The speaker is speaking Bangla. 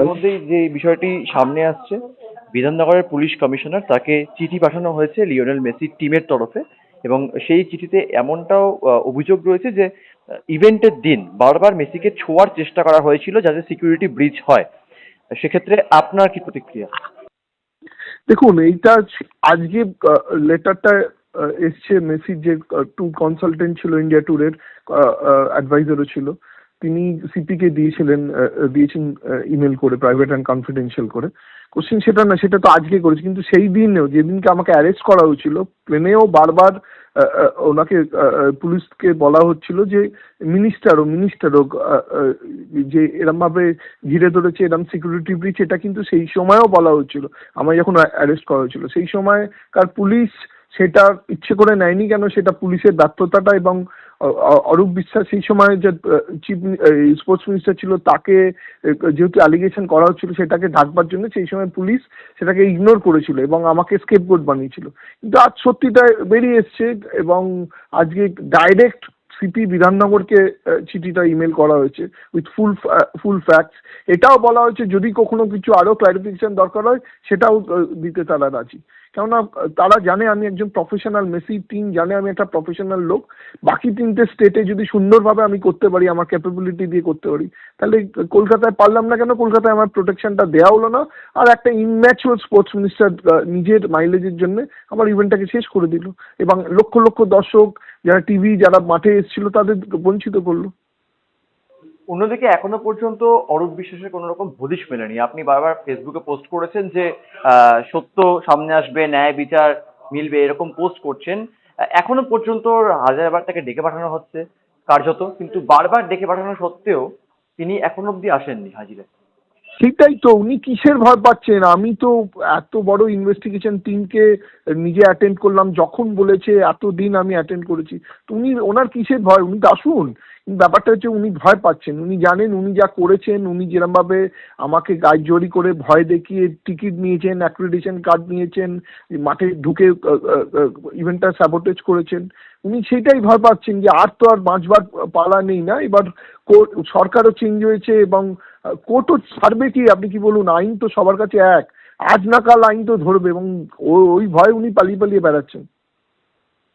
ইতিমধ্যেই যে এই বিষয়টি সামনে আসছে, বিধাননগরের পুলিশ কমিশনার তাকে চিঠি পাঠানো হয়েছে লিওনেল মেসির টিমের তরফে, এবং সেই চিঠিতে এমনটাও অভিযোগ রয়েছে যে ইভেন্টের দিন বারবার মেসিকে ছোঁয়ার চেষ্টা করা হয়েছিল যাতে সিকিউরিটি ব্রিচ হয়। সেক্ষেত্রে আপনার কি প্রতিক্রিয়া? দেখুন, এইটা আজকে লেটারটা এসছে মেসির যে ট্যুর কনসালটেন্ট ছিল, ইন্ডিয়া ট্যুরের অ্যাডভাইজারও ছিল, তিনি সিপি কে দিয়েছেন ইমেল করে, প্রাইভেট অ্যান্ড কনফিডেন্সিয়াল করে। কোশ্চেন সেটা না, সেটা তো আজকে করেছে, কিন্তু সেই দিনেও যেদিনকে আমাকে অ্যারেস্ট করা হয়েছিল প্লেনেও বারবার ওনাকে পুলিশকে বলা হচ্ছিল যে মিনিস্টারও যে এরম ভাবে ঘিরে ধরেছে, এরম সিকিউরিটি ব্রিচ, এটা কিন্তু সেই সময়ও বলা হচ্ছিল আমায় যখন অ্যারেস্ট করা হয়েছিল। সেই সময়কার পুলিশ সেটা ইচ্ছে করে নেয়নি কেন, সেটা পুলিশের ব্যর্থতাটা, এবং অরূপ বিশ্বাস সেই সময় যে চিফ স্পোর্টস মিনিস্টার ছিল তাকে যেহেতু অ্যালিগেশন করা হচ্ছিল সেটাকে ঢাকবার জন্য সেই সময় পুলিশ সেটাকে ইগনোর করেছিল এবং আমাকে স্কেপগোট বানিয়েছিল। কিন্তু আজ সত্যিটা বেরিয়ে এসছে এবং আজকে ডাইরেক্ট সিপি বিধাননগরকে চিঠিটা ইমেল করা হয়েছে উইথ ফুল ফ্যাক্টস। এটাও বলা হয়েছে যদি কখনো কিছু আরো ক্লারিফিকেশন দরকার হয় সেটাও দিতে তারা রাজি, কেননা তারা জানে আমি একজন প্রফেশনাল, মেসি টিম জানে আমি একটা প্রফেশনাল লোক। বাকি 3টে স্টেটে যদি সুন্দরভাবে আমি করতে পারি, আমার ক্যাপাবিলিটি দিয়ে করতে পারি, তাহলে কলকাতায় পারলাম না কেন? কলকাতায় আমার প্রোটেকশনটা দেওয়া হলো না, আর একটা ইনম্যাচুয়ার স্পোর্টস মিনিস্টার নিজের মাইলেজের জন্য আমার ইভেন্টটাকে শেষ করে দিল এবং লক্ষ লক্ষ দর্শক যারা টিভি, যারা মাঠে এসেছিল তাদের বঞ্চিত করলো। অন্যদিকে এখনো পর্যন্ত অরূপ বিশ্বাসের কোনো রকম হদিশ মেলেনি। আপনি বারবার ফেসবুকে পোস্ট করেছেন যে সত্য সামনে আসবে, ন্যায় বিচার মিলবে, এরকম পোস্ট করছেন। এখনো পর্যন্ত হাজারবার তাকে ডেকে পাঠানো হচ্ছে কার্যত, কিন্তু বারবার ডেকে পাঠানো সত্ত্বেও তিনি এখনো অব্দি আসেননি হাজিরা। সেটাই তো, উনি কিসের ভয় পাচ্ছেন? আমি তো এত বড় ইনভেস্টিগেশন টিমকে নিজে অ্যাটেন্ড করলাম, যখন বলেছে এতদিন আমি অ্যাটেন্ড করেছি, তো উনি ওনার কিসের ভয়? উনি তো আসুন। ব্যাপারটা হচ্ছে উনি ভয় পাচ্ছেন, উনি জানেন উনি যা করেছেন, উনি যেরকম ভাবে আমাকে গাইড জড়ি করে ভয় দেখিয়ে টিকিট নিয়েছেন, অ্যাক্রিডিটেশন কার্ড নিয়েছেন, মাঠে ঢুকে ইভেন্টটা স্যাবোটেজ করেছেন, উনি সেটাই ভয় পাচ্ছেন যে আর তো আর বাঁচবার পালা নেই না। এবার সরকারও চেঞ্জ হয়েছে এবং কোর্টও ছাড়বে কি? আপনি কি বলুন, আইন তো সবার কাছে এক, আজ না কাল আইন তো ধরবে, এবং ওই ভয় উনি পালিয়ে পালিয়ে বেড়াচ্ছেন।